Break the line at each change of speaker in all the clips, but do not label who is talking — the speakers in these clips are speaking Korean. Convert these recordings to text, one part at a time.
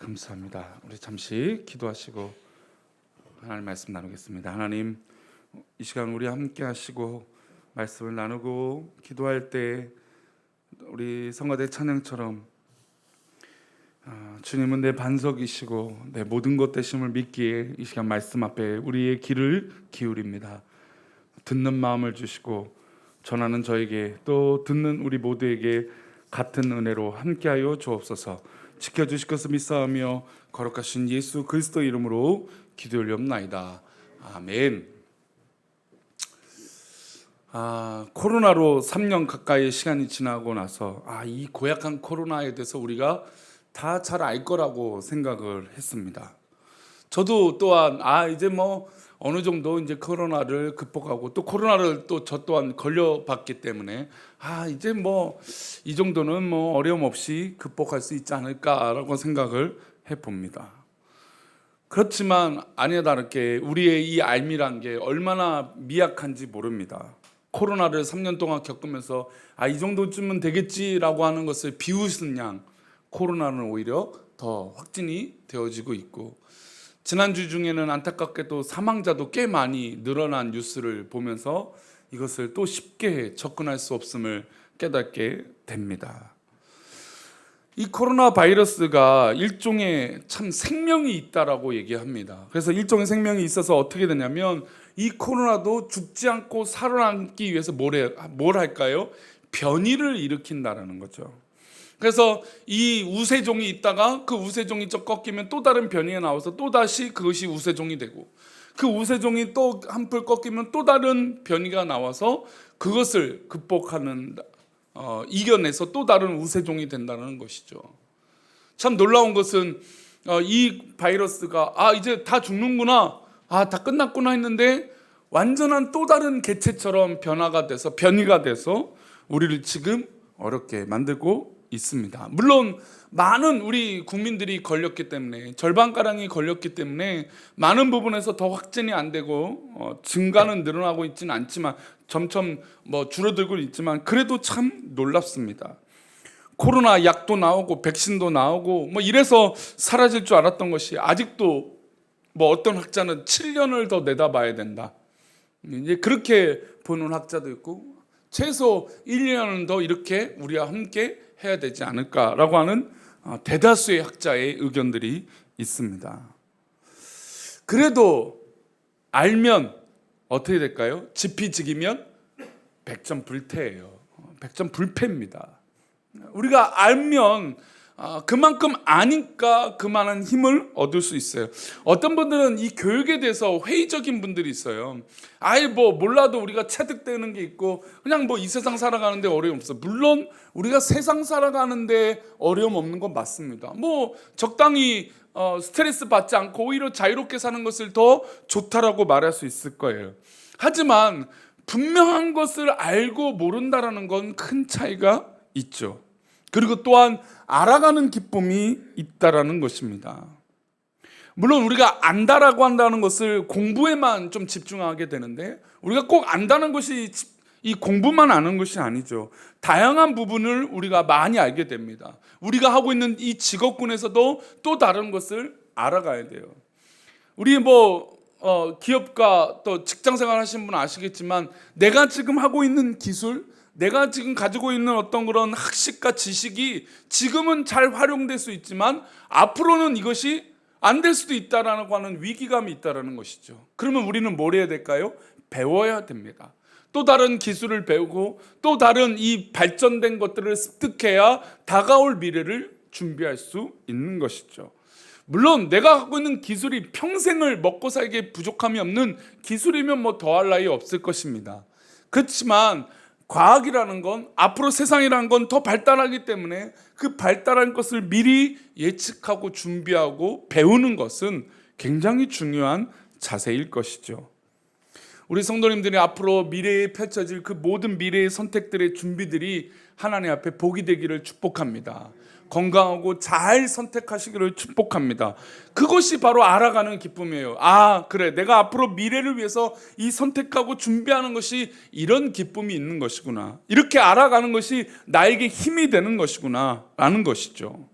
감사합니다. 우리 잠시 기도하시고 하나님 말씀 나누겠습니다. 하나님, 이 시간 우리 함께 하시고 말씀을 나누고 기도할 때 우리 성가대 찬양처럼 주님은 내 반석이시고 내 모든 것 되심을 믿기에 이 시간 말씀 앞에 우리의 귀를 기울입니다. 듣는 마음을 주시고 전하는 저에게 또 듣는 우리 모두에게 같은 은혜로 함께하여 주옵소서. 지켜주실 것을 믿사오며 거룩하신 예수 그리스도 이름으로 기도 올리옵나이다. 아멘. 코로나로 3년 가까이 시간이 지나고 나서 이 고약한 코로나에 대해서 우리가 다 잘 알 거라고 생각을 했습니다. 저도 또한 이제 어느 정도 이제 코로나를 극복하고 또 코로나를 또 저 또한 걸려봤기 때문에 이제 이 정도는 어려움 없이 극복할 수 있지 않을까라고 생각을 해봅니다. 그렇지만 아니나 다르게 우리의 이 알미란 게 얼마나 미약한지 모릅니다. 코로나를 3년 동안 겪으면서 이 정도쯤은 되겠지라고 하는 것을 비웃은 양 코로나는 오히려 더 확진이 되어지고 있고, 지난주 중에는 안타깝게도 사망자도 꽤 많이 늘어난 뉴스를 보면서 이것을 또 쉽게 접근할 수 없음을 깨닫게 됩니다. 이 코로나 바이러스가 일종의 참 생명이 있다라고 얘기합니다. 그래서 일종의 생명이 있어서 어떻게 되냐면 이 코로나도 죽지 않고 살아남기 위해서 뭘 할까요? 변이를 일으킨다라는 거죠. 그래서 이 우세종이 있다가 그 우세종이 좀 꺾이면 또 다른 변이가 나와서 또 다시 그것이 우세종이 되고, 그 우세종이 또 한풀 꺾이면 또 다른 변이가 나와서 그것을 극복하는 이겨내서 또 다른 우세종이 된다는 것이죠. 참 놀라운 것은 이 바이러스가 이제 다 죽는구나, 다 끝났구나 했는데 완전한 또 다른 개체처럼 변이가 돼서 우리를 지금 어렵게 만들고 있습니다. 물론 많은 우리 국민들이 걸렸기 때문에, 절반가량이 걸렸기 때문에 많은 부분에서 더 확진이 안 되고 증가는 늘어나고 있지는 않지만 점점 줄어들고 있지만 그래도 참 놀랍습니다. 코로나 약도 나오고 백신도 나오고 이래서 사라질 줄 알았던 것이 아직도 어떤 학자는 7년을 더 내다봐야 된다, 이제 그렇게 보는 학자도 있고, 최소 1년은 더 이렇게 우리와 함께 해야 되지 않을까라고 하는 대다수의 학자의 의견들이 있습니다. 그래도 알면 어떻게 될까요? 지피지기면 백전불태예요. 백전불패입니다. 우리가 알면 그만큼 아니까 그만한 힘을 얻을 수 있어요. 어떤 분들은 이 교육에 대해서 회의적인 분들이 있어요. 몰라도 우리가 체득되는 게 있고 그냥 이 세상 살아가는데 어려움 없어. 물론 우리가 세상 살아가는데 어려움 없는 건 맞습니다. 적당히 스트레스 받지 않고 오히려 자유롭게 사는 것을 더 좋다라고 말할 수 있을 거예요. 하지만 분명한 것을 알고 모른다라는 건 큰 차이가 있죠. 그리고 또한 알아가는 기쁨이 있다라는 것입니다. 물론 우리가 안다라고 한다는 것을 공부에만 좀 집중하게 되는데, 우리가 꼭 안다는 것이 이 공부만 아는 것이 아니죠. 다양한 부분을 우리가 많이 알게 됩니다. 우리가 하고 있는 이 직업군에서도 또 다른 것을 알아가야 돼요. 우리 기업가 또 직장생활 하시는 분 아시겠지만, 내가 지금 하고 있는 기술, 내가 지금 가지고 있는 어떤 그런 학식과 지식이 지금은 잘 활용될 수 있지만 앞으로는 이것이 안 될 수도 있다라고 하는 위기감이 있다라는 것이죠. 그러면 우리는 뭘 해야 될까요? 배워야 됩니다. 또 다른 기술을 배우고 또 다른 이 발전된 것들을 습득해야 다가올 미래를 준비할 수 있는 것이죠. 물론 내가 갖고 있는 기술이 평생을 먹고 살기에 부족함이 없는 기술이면 더할 나위 없을 것입니다. 그렇지만 과학이라는 건, 앞으로 세상이라는 건 더 발달하기 때문에 그 발달한 것을 미리 예측하고 준비하고 배우는 것은 굉장히 중요한 자세일 것이죠. 우리 성도님들이 앞으로 미래에 펼쳐질 그 모든 미래의 선택들의 준비들이 하나님 앞에 복이 되기를 축복합니다. 건강하고 잘 선택하시기를 축복합니다. 그것이 바로 알아가는 기쁨이에요. 그래, 내가 앞으로 미래를 위해서 이 선택하고 준비하는 것이 이런 기쁨이 있는 것이구나, 이렇게 알아가는 것이 나에게 힘이 되는 것이구나 라는 것이죠.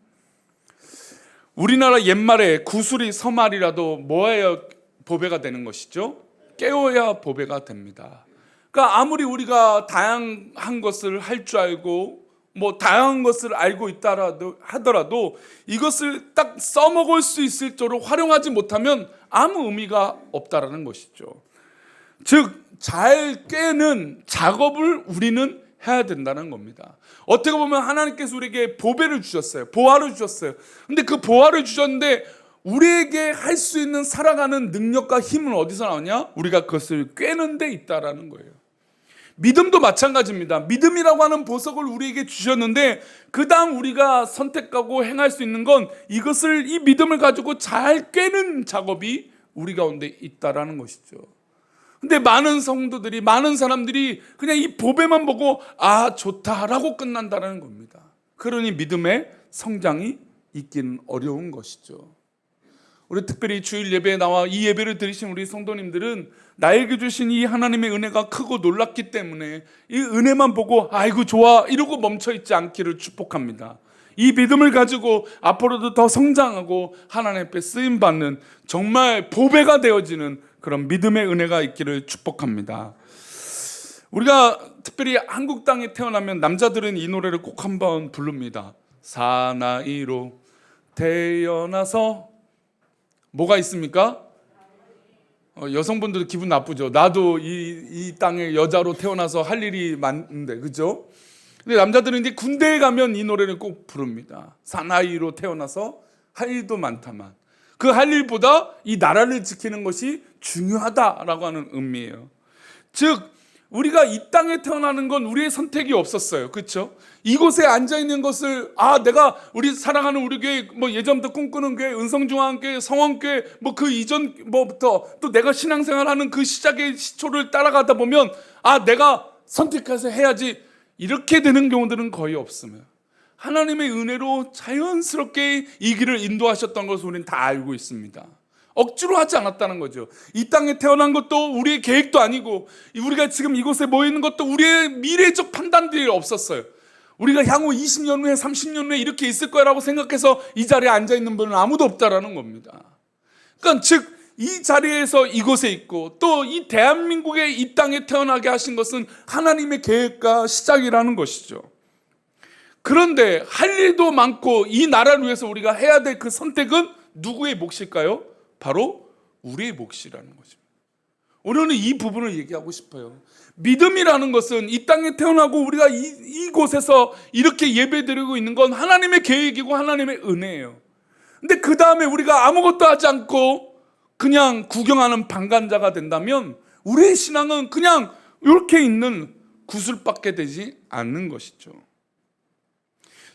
우리나라 옛말에 구슬이 서말이라도 뭐해야 보배가 되는 것이죠? 깨워야 보배가 됩니다. 그러니까 아무리 우리가 다양한 것을 할 줄 알고 뭐 다양한 것을 알고 있다 하더라도 이것을 딱 써먹을 수 있을 정도로 활용하지 못하면 아무 의미가 없다라는 것이죠. 즉, 잘 깨는 작업을 우리는 해야 된다는 겁니다. 어떻게 보면 하나님께서 우리에게 보배를 주셨어요. 보화를 주셨어요. 근데 그 보화를 주셨는데 우리에게 할 수 있는 살아가는 능력과 힘은 어디서 나오냐? 우리가 그것을 꿰는 데 있다라는 거예요. 믿음도 마찬가지입니다. 믿음이라고 하는 보석을 우리에게 주셨는데 그 다음 우리가 선택하고 행할 수 있는 건 이것을, 이 믿음을 가지고 잘 꿰는 작업이 우리 가운데 있다라는 것이죠. 근데 많은 성도들이, 많은 사람들이 그냥 이 보배만 보고 아 좋다라고 끝난다는 겁니다. 그러니 믿음의 성장이 있기는 어려운 것이죠. 우리 특별히 주일 예배에 나와 이 예배를 들으신 우리 성도님들은 나에게 주신 이 하나님의 은혜가 크고 놀랍기 때문에 이 은혜만 보고 아이고 좋아 이러고 멈춰있지 않기를 축복합니다. 이 믿음을 가지고 앞으로도 더 성장하고 하나님 앞에 쓰임받는 정말 보배가 되어지는 그런 믿음의 은혜가 있기를 축복합니다. 우리가 특별히 한국 땅에 태어나면 남자들은 이 노래를 꼭 한번 부릅니다. 사나이로 태어나서 뭐가 있습니까? 여성분들도 기분 나쁘죠. 나도 이 땅에 여자로 태어나서 할 일이 많은데, 그죠? 근데 남자들은 이제 군대에 가면 이 노래를 꼭 부릅니다. 사나이로 태어나서 할 일도 많다만 그 할 일보다 이 나라를 지키는 것이 중요하다라고 하는 의미예요. 즉 우리가 이 땅에 태어나는 건 우리의 선택이 없었어요. 그렇죠? 이곳에 앉아 있는 것을 내가 우리 사랑하는 우리 교회 뭐 예전부터 꿈꾸는 교회 은성중앙교회 성원교회 뭐 그 이전 뭐부터 또 내가 신앙생활하는 그 시작의 시초를 따라가다 보면 내가 선택해서 해야지 이렇게 되는 경우들은 거의 없으면 하나님의 은혜로 자연스럽게 이 길을 인도하셨던 것을 우리는 다 알고 있습니다. 억지로 하지 않았다는 거죠. 이 땅에 태어난 것도 우리의 계획도 아니고 우리가 지금 이곳에 모여 있는 것도 우리의 미래적 판단들이 없었어요. 우리가 향후 20년 후에 30년 후에 이렇게 있을 거라고 생각해서 이 자리에 앉아 있는 분은 아무도 없다라는 겁니다. 그러니까 즉 이 자리에서 이곳에 있고 또 이 대한민국의 이 땅에 태어나게 하신 것은 하나님의 계획과 시작이라는 것이죠. 그런데 할 일도 많고 이 나라를 위해서 우리가 해야 될 그 선택은 누구의 몫일까요? 바로 우리의 몫이라는 것입니다. 오늘은 이 부분을 얘기하고 싶어요. 믿음이라는 것은 이 땅에 태어나고 우리가 이곳에서 이렇게 예배드리고 있는 건 하나님의 계획이고 하나님의 은혜예요. 근데 그 다음에 우리가 아무것도 하지 않고 그냥 구경하는 방관자가 된다면 우리의 신앙은 그냥 이렇게 있는 구슬밖에 되지 않는 것이죠.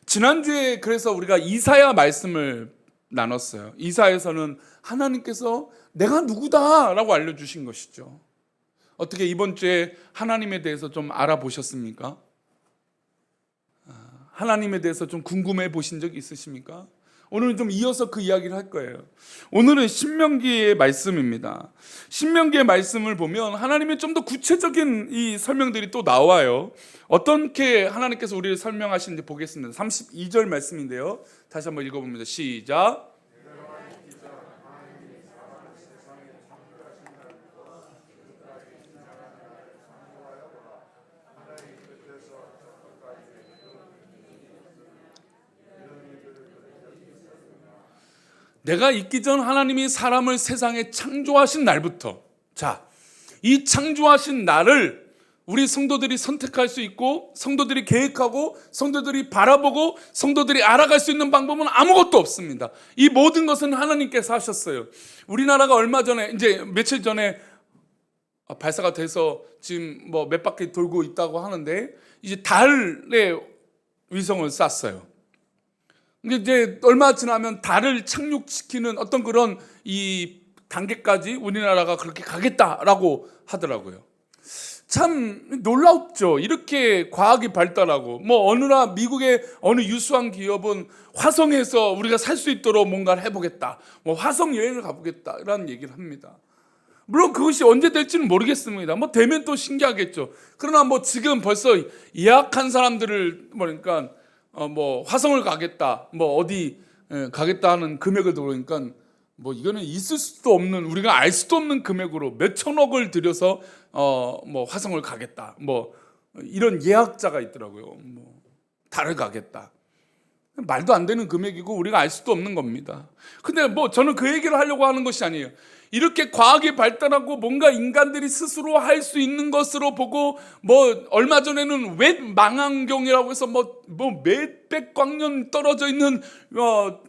지난주에 그래서 우리가 이사야 말씀을 나눴어요. 이사야에서는 하나님께서 내가 누구다라고 알려주신 것이죠. 어떻게 이번 주에 하나님에 대해서 좀 알아보셨습니까? 하나님에 대해서 좀 궁금해 보신 적 있으십니까? 오늘은 좀 이어서 그 이야기를 할 거예요. 오늘은 신명기의 말씀입니다. 신명기의 말씀을 보면 하나님의 좀 더 구체적인 이 설명들이 또 나와요. 어떻게 하나님께서 우리를 설명하시는지 보겠습니다. 32절 말씀인데요. 다시 한번 읽어봅니다. 시작. 내가 있기 전 하나님이 사람을 세상에 창조하신 날부터 이 창조하신 날을 우리 성도들이 선택할 수 있고 성도들이 계획하고 성도들이 바라보고 성도들이 알아갈 수 있는 방법은 아무것도 없습니다. 이 모든 것은 하나님께서 하셨어요. 우리나라가 얼마 전에 이제 며칠 전에 발사가 돼서 지금 뭐 몇 바퀴 돌고 있다고 하는데 이제 달에 위성을 쐈어요. 근데 이제 얼마 지나면 달을 착륙시키는 어떤 그런 이 단계까지 우리나라가 그렇게 가겠다라고 하더라고요. 참 놀랍죠. 이렇게 과학이 발달하고 미국의 어느 유수한 기업은 화성에서 우리가 살 수 있도록 뭔가를 해보겠다. 화성 여행을 가보겠다라는 얘기를 합니다. 물론 그것이 언제 될지는 모르겠습니다. 되면 또 신기하겠죠. 그러나 지금 벌써 예약한 사람들을 화성을 가겠다. 어디 가겠다 하는 금액을 들어보니까 뭐 이거는 있을 수도 없는, 우리가 알 수도 없는 금액으로 몇 천억을 들여서 뭐 화성을 가겠다, 뭐 이런 예약자가 있더라고요. 뭐 달을 가겠다. 말도 안 되는 금액이고 우리가 알 수도 없는 겁니다. 근데 뭐 저는 그 얘기를 하려고 하는 것이 아니에요. 이렇게 과학이 발달하고 뭔가 인간들이 스스로 할 수 있는 것으로 보고, 뭐 얼마 전에는 웹 망원경이라고 해서 뭐 몇백 광년 떨어져 있는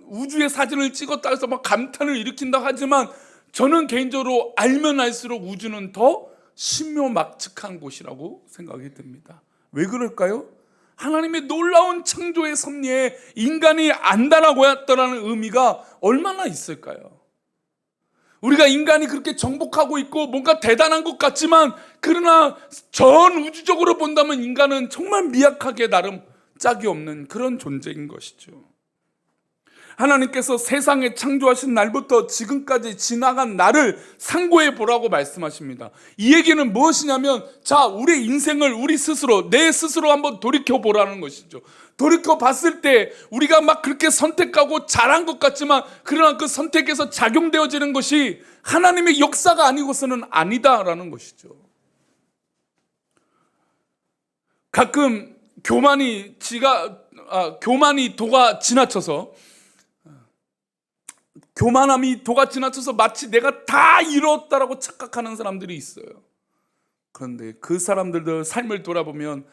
우주의 사진을 찍었다 해서 막 감탄을 일으킨다 하지만, 저는 개인적으로 알면 알수록 우주는 더 신묘막측한 곳이라고 생각이 듭니다. 왜 그럴까요? 하나님의 놀라운 창조의 섭리에 인간이 안다라고 했다라는 의미가 얼마나 있을까요? 우리가 인간이 그렇게 정복하고 있고 뭔가 대단한 것 같지만, 그러나 전 우주적으로 본다면 인간은 정말 미약하게 나름 짝이 없는 그런 존재인 것이죠. 하나님께서 세상에 창조하신 날부터 지금까지 지나간 날을 상고해 보라고 말씀하십니다. 이 얘기는 무엇이냐면, 자, 우리 인생을 우리 스스로, 내 스스로 한번 돌이켜 보라는 것이죠. 돌이켜 봤을 때 우리가 막 그렇게 선택하고 잘한 것 같지만, 그러나 그 선택에서 작용되어지는 것이 하나님의 역사가 아니고서는 아니다라는 것이죠. 가끔 교만이 도가 지나쳐서, 교만함이 도가 지나쳐서 마치 내가 다 이뤘다라고 착각하는 사람들이 있어요. 그런데 그 사람들의 삶을 돌아보면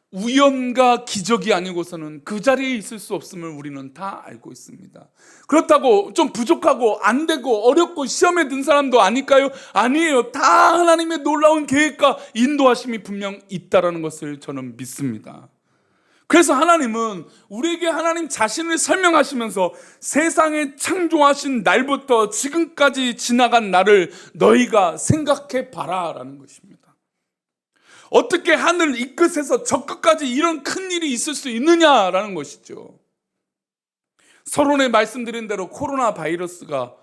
우연과 기적이 아니고서는 그 자리에 있을 수 없음을 우리는 다 알고 있습니다. 그렇다고 좀 부족하고 안 되고 어렵고 시험에 든 사람도 아닐까요? 아니에요. 다 하나님의 놀라운 계획과 인도하심이 분명 있다라는 것을 저는 믿습니다. 그래서 하나님은 우리에게 하나님 자신을 설명하시면서 세상에 창조하신 날부터 지금까지 지나간 날을 너희가 생각해 봐라 라는 것입니다. 어떻게 하늘 이 끝에서 저 끝까지 이런 큰 일이 있을 수 있느냐라는 것이죠. 서론에 말씀드린 대로 코로나 바이러스가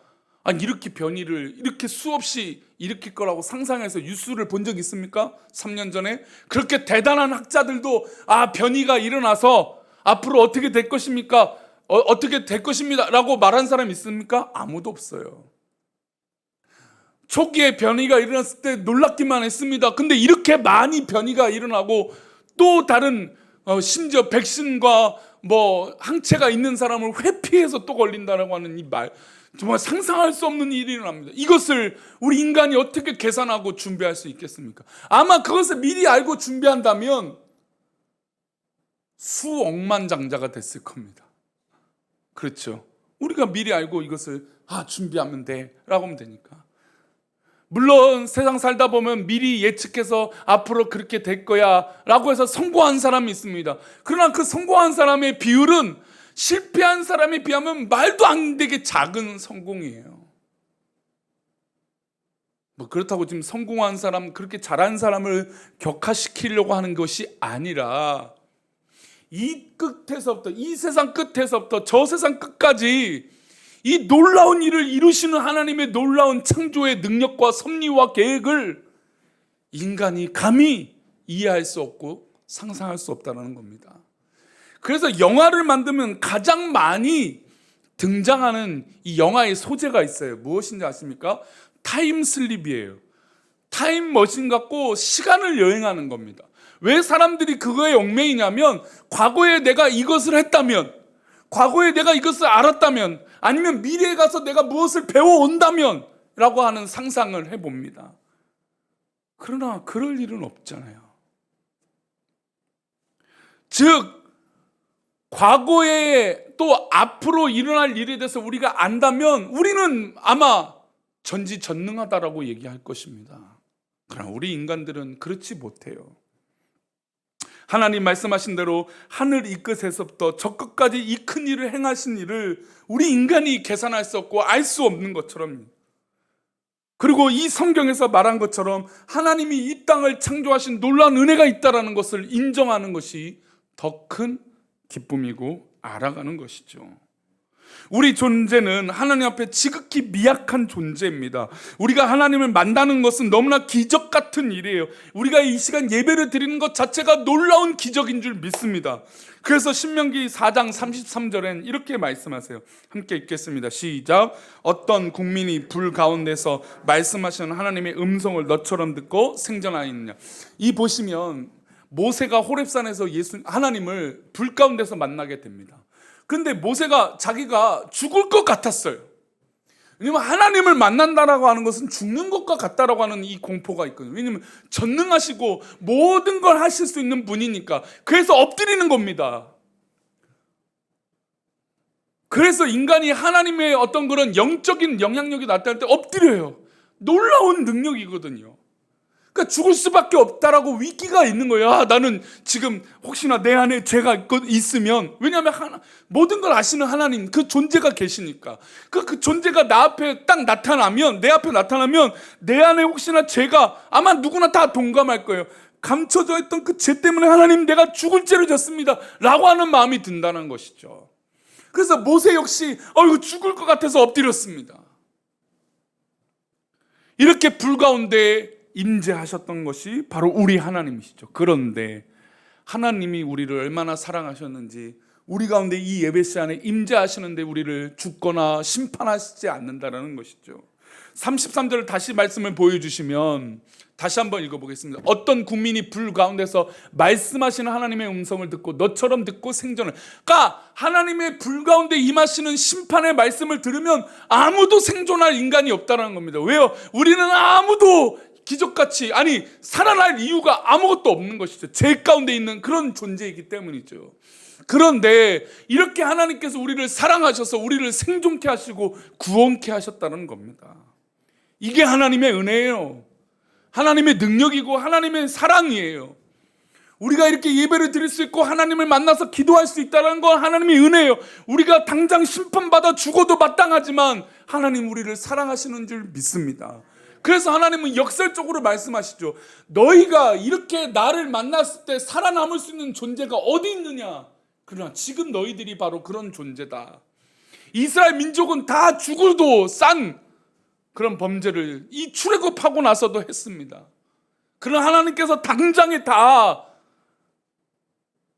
이렇게 변이를 이렇게 수없이 일으킬 거라고 상상해서 뉴스를 본 적 있습니까? 3년 전에 그렇게 대단한 학자들도 변이가 일어나서 앞으로 어떻게 될 것입니까? 어떻게 될 것입니다 라고 말한 사람 있습니까? 아무도 없어요. 초기에 변이가 일어났을 때 놀랍기만 했습니다. 근데 이렇게 많이 변이가 일어나고 또 다른 심지어 백신과 뭐 항체가 있는 사람을 회피해서 또 걸린다라고 하는 이 말, 정말 상상할 수 없는 일이 일어납니다. 이것을 우리 인간이 어떻게 계산하고 준비할 수 있겠습니까? 아마 그것을 미리 알고 준비한다면 수억만장자가 됐을 겁니다. 그렇죠? 우리가 미리 알고 이것을 준비하면 돼 라고 하면 되니까. 물론 세상 살다 보면 미리 예측해서 앞으로 그렇게 될 거야 라고 해서 성공한 사람이 있습니다. 그러나 그 성공한 사람의 비율은 실패한 사람에 비하면 말도 안 되게 작은 성공이에요. 뭐 그렇다고 지금 성공한 사람, 그렇게 잘한 사람을 격화시키려고 하는 것이 아니라, 이 끝에서부터, 이 세상 끝에서부터 저 세상 끝까지 이 놀라운 일을 이루시는 하나님의 놀라운 창조의 능력과 섭리와 계획을 인간이 감히 이해할 수 없고 상상할 수 없다는 겁니다. 그래서 영화를 만들면 가장 많이 등장하는 이 영화의 소재가 있어요. 무엇인지 아십니까? 타임슬립이에요. 타임머신 갖고 시간을 여행하는 겁니다. 왜 사람들이 그거에 얽매이냐면, 과거에 내가 이것을 했다면, 과거에 내가 이것을 알았다면, 아니면 미래에 가서 내가 무엇을 배워온다면 라고 하는 상상을 해봅니다. 그러나 그럴 일은 없잖아요. 즉 과거에 또 앞으로 일어날 일에 대해서 우리가 안다면 우리는 아마 전지전능하다라고 얘기할 것입니다. 그러나 우리 인간들은 그렇지 못해요. 하나님 말씀하신 대로 하늘 이 끝에서부터 저 끝까지 이 큰 일을 행하신 일을 우리 인간이 계산할 수 없고 알 수 없는 것처럼, 그리고 이 성경에서 말한 것처럼 하나님이 이 땅을 창조하신 놀라운 은혜가 있다는 것을 인정하는 것이 더 큰 기쁨이고 알아가는 것이죠. 우리 존재는 하나님 앞에 지극히 미약한 존재입니다. 우리가 하나님을 만나는 것은 너무나 기적 같은 일이에요. 우리가 이 시간 예배를 드리는 것 자체가 놀라운 기적인 줄 믿습니다. 그래서 신명기 4장 33절엔 이렇게 말씀하세요. 함께 읽겠습니다. 시작. 어떤 국민이 불 가운데서 말씀하시는 하나님의 음성을 너처럼 듣고 생존하였느냐. 이 보시면 모세가 호렙산에서 하나님을 불 가운데서 만나게 됩니다. 그런데 모세가 자기가 죽을 것 같았어요. 왜냐면 하나님을 만난다라고 하는 것은 죽는 것과 같다라고 하는 이 공포가 있거든요. 왜냐면 전능하시고 모든 걸 하실 수 있는 분이니까. 그래서 엎드리는 겁니다. 그래서 인간이 하나님의 어떤 그런 영적인 영향력이 나타날 때 엎드려요. 놀라운 능력이거든요. 그러니까 죽을 수밖에 없다라고 위기가 있는 거예요. 나는 지금 혹시나 내 안에 죄가 있으면, 왜냐하면 모든 걸 아시는 하나님 그 존재가 계시니까 그 존재가 나 앞에 딱 나타나면, 내 앞에 나타나면 내 안에 혹시나 죄가 아마 누구나 다 동감할 거예요. 감춰져 있던 그 죄 때문에 하나님 내가 죽을 죄를 졌습니다 라고 하는 마음이 든다는 것이죠. 그래서 모세 역시 이거 죽을 것 같아서 엎드렸습니다. 이렇게 불 가운데 임재하셨던 것이 바로 우리 하나님이시죠. 그런데 하나님이 우리를 얼마나 사랑하셨는지 우리 가운데 이 예배 시간에 임재하시는데 우리를 죽거나 심판하시지 않는다는 것이죠. 33절을 다시 말씀을 보여주시면 다시 한번 읽어보겠습니다. 어떤 국민이 불 가운데서 말씀하시는 하나님의 음성을 듣고 너처럼 듣고 생존을. 그러니까 하나님의 불 가운데 임하시는 심판의 말씀을 들으면 아무도 생존할 인간이 없다는 겁니다. 왜요? 우리는 아무도 기적같이, 살아날 이유가 아무것도 없는 것이죠. 죄 가운데 있는 그런 존재이기 때문이죠. 그런데 이렇게 하나님께서 우리를 사랑하셔서 우리를 생존케 하시고 구원케 하셨다는 겁니다. 이게 하나님의 은혜예요. 하나님의 능력이고 하나님의 사랑이에요. 우리가 이렇게 예배를 드릴 수 있고 하나님을 만나서 기도할 수 있다는 건 하나님의 은혜예요. 우리가 당장 심판받아 죽어도 마땅하지만 하나님 우리를 사랑하시는 줄 믿습니다. 그래서 하나님은 역설적으로 말씀하시죠. 너희가 이렇게 나를 만났을 때 살아남을 수 있는 존재가 어디 있느냐? 그러나 지금 너희들이 바로 그런 존재다. 이스라엘 민족은 다 죽어도 싼 그런 범죄를 이 출애굽하고 나서도 했습니다. 그러나 하나님께서 당장에 다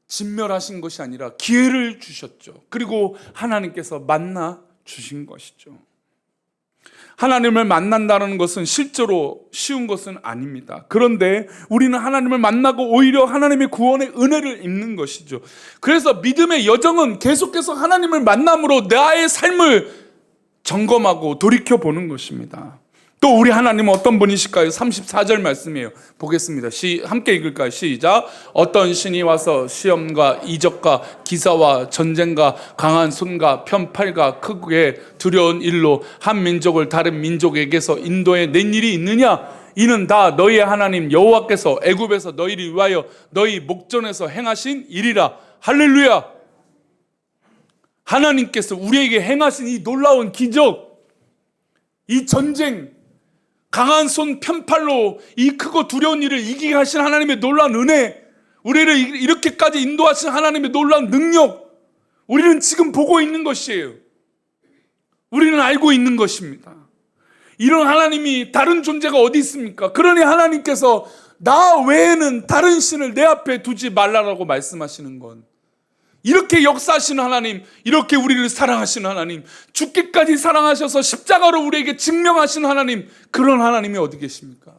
진멸하신 것이 아니라 기회를 주셨죠. 그리고 하나님께서 만나 주신 것이죠. 하나님을 만난다는 것은 실제로 쉬운 것은 아닙니다. 그런데 우리는 하나님을 만나고 오히려 하나님의 구원의 은혜를 입는 것이죠. 그래서 믿음의 여정은 계속해서 하나님을 만남으로 나의 삶을 점검하고 돌이켜보는 것입니다. 또 우리 하나님은 어떤 분이실까요? 34절 말씀이에요. 보겠습니다. 함께 읽을까요? 시작. 어떤 신이 와서 시험과 이적과 기사와 전쟁과 강한 손과 편팔과 크게 두려운 일로 한 민족을 다른 민족에게서 인도해 낸 일이 있느냐? 이는 다 너희의 하나님 여호와께서 애굽에서 너희를 위하여 너희 목전에서 행하신 일이라. 할렐루야. 하나님께서 우리에게 행하신 이 놀라운 기적, 이 전쟁, 강한 손 편팔로 이 크고 두려운 일을 이기게 하신 하나님의 놀라운 은혜, 우리를 이렇게까지 인도하신 하나님의 놀라운 능력, 우리는 지금 보고 있는 것이에요. 우리는 알고 있는 것입니다. 이런 하나님이 다른 존재가 어디 있습니까? 그러니 하나님께서 나 외에는 다른 신을 내 앞에 두지 말라라고 말씀하시는 건, 이렇게 역사하시는 하나님, 이렇게 우리를 사랑하시는 하나님, 죽기까지 사랑하셔서 십자가로 우리에게 증명하시는 하나님, 그런 하나님이 어디 계십니까?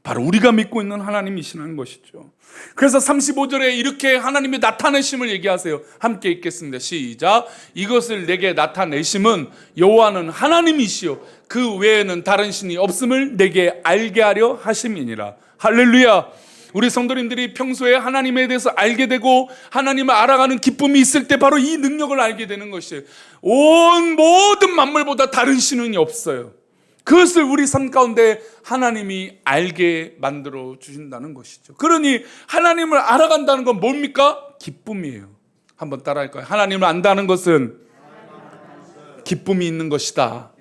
바로 우리가 믿고 있는 하나님이시라는 것이죠. 그래서 35절에 이렇게 하나님의 나타내심을 얘기하세요. 함께 읽겠습니다. 시작. 이것을 내게 나타내심은 여호와는 하나님이시요 그 외에는 다른 신이 없음을 내게 알게 하려 하심이니라. 할렐루야. 우리 성도님들이 평소에 하나님에 대해서 알게 되고 하나님을 알아가는 기쁨이 있을 때 바로 이 능력을 알게 되는 것이에요. 온 모든 만물보다 다른 신은 없어요. 그것을 우리 삶 가운데 하나님이 알게 만들어 주신다는 것이죠. 그러니 하나님을 알아간다는 건 뭡니까? 기쁨이에요. 한번 따라할까요? 하나님을 안다는 것은 기쁨이 있는 것이다.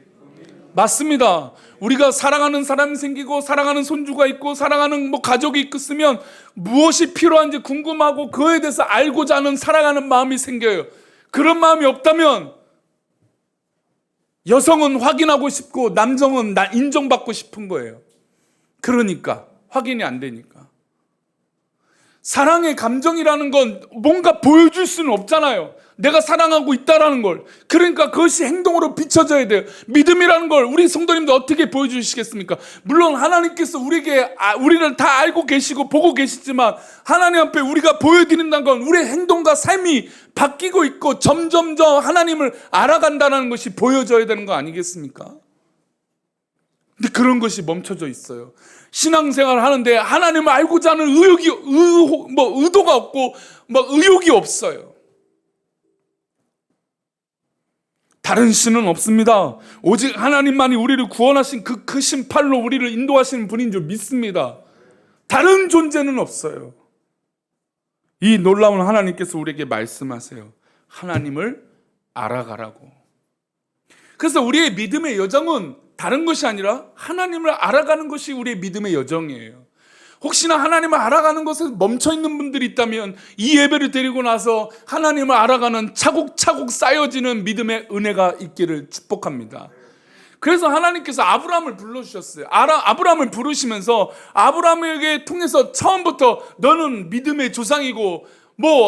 맞습니다. 우리가 사랑하는 사람이 생기고 사랑하는 손주가 있고 사랑하는 가족이 있으면 무엇이 필요한지 궁금하고 그거에 대해서 알고자 하는 사랑하는 마음이 생겨요. 그런 마음이 없다면 여성은 확인하고 싶고 남성은 인정받고 싶은 거예요. 그러니까 확인이 안 되니까. 사랑의 감정이라는 건 뭔가 보여줄 수는 없잖아요. 내가 사랑하고 있다라는 걸. 그러니까 그것이 행동으로 비춰져야 돼요. 믿음이라는 걸 우리 성도님들 어떻게 보여주시겠습니까? 물론 하나님께서 우리를 다 알고 계시고 보고 계시지만 하나님 앞에 우리가 보여드린다는 건 우리의 행동과 삶이 바뀌고 있고 점점점 하나님을 알아간다는 것이 보여져야 되는 거 아니겠습니까? 근데 그런 것이 멈춰져 있어요. 신앙생활을 하는데 하나님을 알고자 하는 의도가 없고 의욕이 없어요. 다른 신은 없습니다. 오직 하나님만이 우리를 구원하신 그 크신 팔로 우리를 인도하시는 분인 줄 믿습니다. 다른 존재는 없어요. 이 놀라운 하나님께서 우리에게 말씀하세요. 하나님을 알아가라고. 그래서 우리의 믿음의 여정은 다른 것이 아니라 하나님을 알아가는 것이 우리의 믿음의 여정이에요. 혹시나 하나님을 알아가는 것에 멈춰있는 분들이 있다면 이 예배를 드리고 나서 하나님을 알아가는 차곡차곡 쌓여지는 믿음의 은혜가 있기를 축복합니다. 그래서 하나님께서 아브라함을 불러주셨어요. 아브라함을 부르시면서 아브라함에게 통해서 처음부터 너는 믿음의 조상이고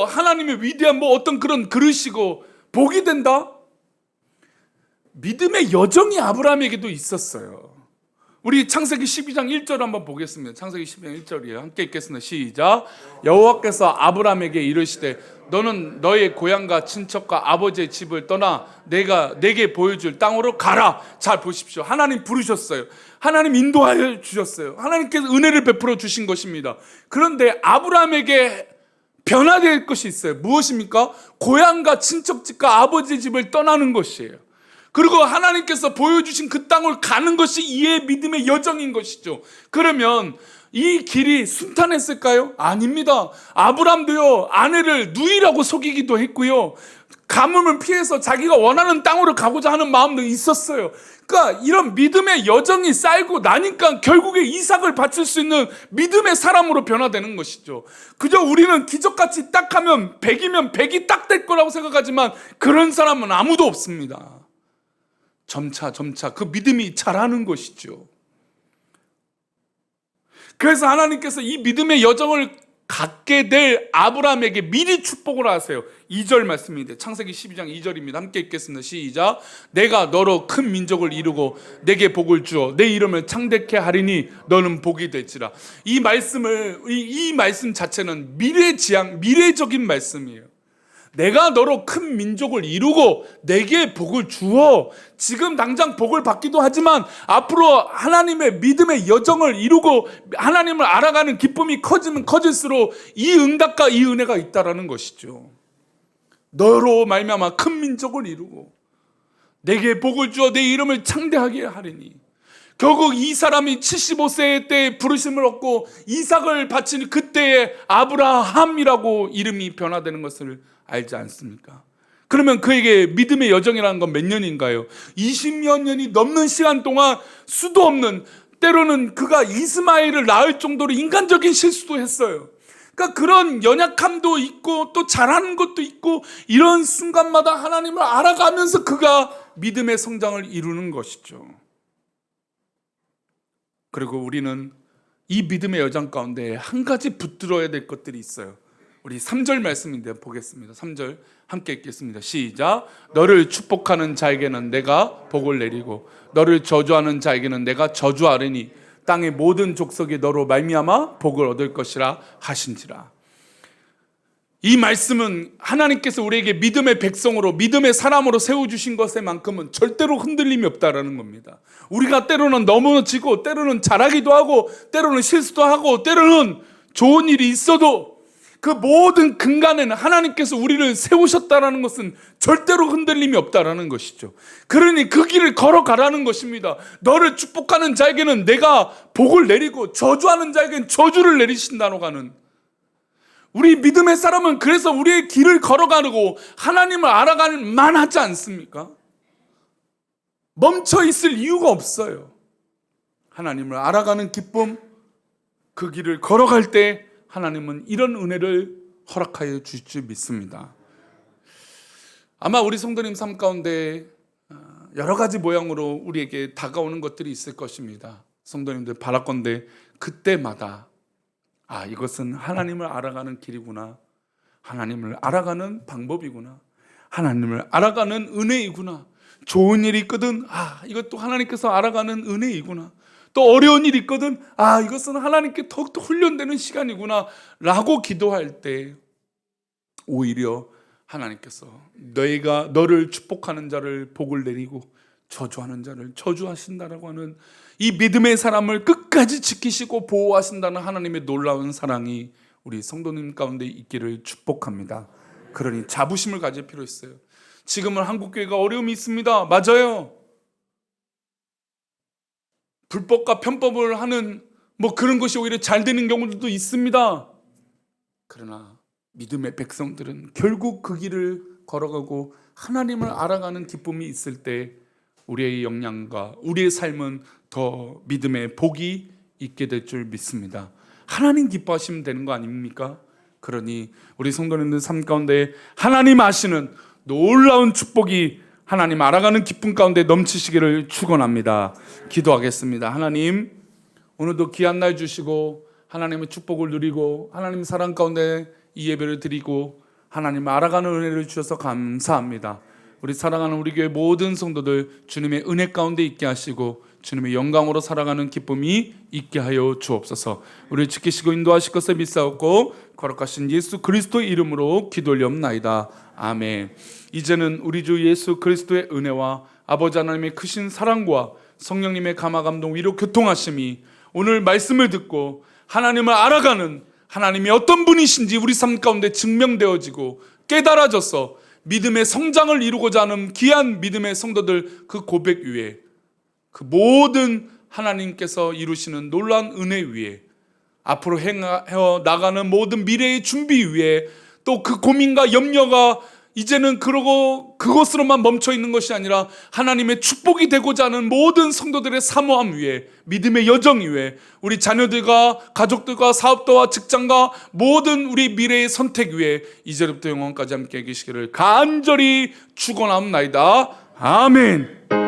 하나님의 위대한 어떤 그런 그릇이고 복이 된다. 믿음의 여정이 아브라함에게도 있었어요. 우리 창세기 12장 1절 한번 보겠습니다. 창세기 12장 1절이에요. 함께 읽겠습니다. 시작. 여호와께서 아브라함에게 이르시되 너는 너의 고향과 친척과 아버지의 집을 떠나 내가 내게 보여줄 땅으로 가라. 잘 보십시오. 하나님 부르셨어요. 하나님 인도하여 주셨어요. 하나님께서 은혜를 베풀어 주신 것입니다. 그런데 아브라함에게 변화될 것이 있어요. 무엇입니까? 고향과 친척집과 아버지의 집을 떠나는 것이에요. 그리고 하나님께서 보여주신 그 땅을 가는 것이 이의 믿음의 여정인 것이죠. 그러면 이 길이 순탄했을까요? 아닙니다. 아브람도요, 아내를 누이라고 속이기도 했고요. 가뭄을 피해서 자기가 원하는 땅으로 가고자 하는 마음도 있었어요. 그러니까 이런 믿음의 여정이 쌓이고 나니까 결국에 이삭을 바칠 수 있는 믿음의 사람으로 변화되는 것이죠. 그저 우리는 기적같이 딱 하면 100이면 100이 딱 될 거라고 생각하지만 그런 사람은 아무도 없습니다. 점차 그 믿음이 자라는 것이죠. 그래서 하나님께서 이 믿음의 여정을 갖게 될 아브라함에게 미리 축복을 하세요. 2절 말씀인데 창세기 12장 2절입니다. 함께 읽겠습니다. 시작. 내가 너로 큰 민족을 이루고 내게 복을 주어 내 이름을 창대케 하리니 너는 복이 될지라. 이 말씀 자체는 미래적인 말씀이에요. 내가 너로 큰 민족을 이루고 내게 복을 주어. 지금 당장 복을 받기도 하지만 앞으로 하나님의 믿음의 여정을 이루고 하나님을 알아가는 기쁨이 커지면 커질수록 이 응답과 이 은혜가 있다라는 것이죠. 너로 말미암아 큰 민족을 이루고 내게 복을 주어 내 이름을 창대하게 하리니. 결국 이 사람이 75세 때 부르심을 얻고 이삭을 바치는 그때에 아브라함이라고 이름이 변화되는 것을 알지 않습니까? 그러면 그에게 믿음의 여정이라는 건 몇 년인가요? 20여 년이 넘는 시간 동안 수도 없는, 때로는 그가 이스마엘을 낳을 정도로 인간적인 실수도 했어요. 그러니까 그런 연약함도 있고 또 잘하는 것도 있고 이런 순간마다 하나님을 알아가면서 그가 믿음의 성장을 이루는 것이죠. 그리고 우리는 이 믿음의 여정 가운데 한 가지 붙들어야 될 것들이 있어요. 우리 3절 말씀인데 보겠습니다. 3절 함께 읽겠습니다. 시작. 너를 축복하는 자에게는 내가 복을 내리고 너를 저주하는 자에게는 내가 저주하리니 땅의 모든 족속이 너로 말미암아 복을 얻을 것이라 하신지라. 이 말씀은 하나님께서 우리에게 믿음의 백성으로 믿음의 사람으로 세워주신 것에만큼은 절대로 흔들림이 없다라는 겁니다. 우리가 때로는 넘어지고 때로는 잘하기도 하고 때로는 실수도 하고 때로는 좋은 일이 있어도 그 모든 근간에는 하나님께서 우리를 세우셨다라는 것은 절대로 흔들림이 없다라는 것이죠. 그러니 그 길을 걸어가라는 것입니다. 너를 축복하는 자에게는 내가 복을 내리고 저주하는 자에게는 저주를 내리신다고 하는, 우리 믿음의 사람은 그래서 우리의 길을 걸어가고 하나님을 알아갈 만하지 않습니까? 멈춰 있을 이유가 없어요. 하나님을 알아가는 기쁨, 그 길을 걸어갈 때 하나님은 이런 은혜를 허락하여 주실 줄 믿습니다. 아마 우리 성도님 삶 가운데 여러 가지 모양으로 우리에게 다가오는 것들이 있을 것입니다. 성도님들 바라건대 그때마다 이것은 하나님을 알아가는 길이구나, 하나님을 알아가는 방법이구나, 하나님을 알아가는 은혜이구나, 좋은 일이 있거든 이것도 하나님께서 알아가는 은혜이구나, 또 어려운 일이 있거든 이것은 하나님께 더욱더 훈련되는 시간이구나 라고 기도할 때 오히려 하나님께서 너를 축복하는 자를 복을 내리고 저주하는 자를 저주하신다라고 하는 이 믿음의 사람을 끝까지 지키시고 보호하신다는 하나님의 놀라운 사랑이 우리 성도님 가운데 있기를 축복합니다. 그러니 자부심을 가질 필요 있어요. 지금은 한국교회가 어려움이 있습니다. 맞아요. 불법과 편법을 하는 그런 것이 오히려 잘 되는 경우도 있습니다. 그러나 믿음의 백성들은 결국 그 길을 걸어가고 하나님을 알아가는 기쁨이 있을 때 우리의 역량과 우리의 삶은 더 믿음의 복이 있게 될 줄 믿습니다. 하나님 기뻐하시면 되는 거 아닙니까? 그러니 우리 성도님들 삶 가운데 하나님 아시는 놀라운 축복이 하나님 알아가는 기쁨 가운데 넘치시기를 축원합니다. 기도하겠습니다. 하나님, 오늘도 귀한 날 주시고 하나님의 축복을 누리고 하나님 사랑 가운데 이 예배를 드리고 하나님 알아가는 은혜를 주셔서 감사합니다. 우리 사랑하는 우리 교회 모든 성도들 주님의 은혜 가운데 있게 하시고 주님의 영광으로 살아가는 기쁨이 있게 하여 주옵소서. 우리를 지키시고 인도하실 것을 믿사옵고 거룩하신 예수 그리스도의 이름으로 기도 올리옵나이다. 아멘. 이제는 우리 주 예수 그리스도의 은혜와 아버지 하나님의 크신 사랑과 성령님의 감화 감동 위로 교통하심이 오늘 말씀을 듣고 하나님을 알아가는 하나님이 어떤 분이신지 우리 삶 가운데 증명되어지고 깨달아져서 믿음의 성장을 이루고자 하는 귀한 믿음의 성도들 그 고백 위에 그 모든 하나님께서 이루시는 놀라운 은혜 위에 앞으로 행하여 나가는 모든 미래의 준비 위에 또 그 고민과 염려가 이제는 그것으로만 멈춰 있는 것이 아니라 하나님의 축복이 되고자 하는 모든 성도들의 사모함 위에 믿음의 여정 위에 우리 자녀들과 가족들과 사업도와 직장과 모든 우리 미래의 선택 위에 이제부터 영원까지 함께 계시기를 간절히 축원하옵나이다. 아멘.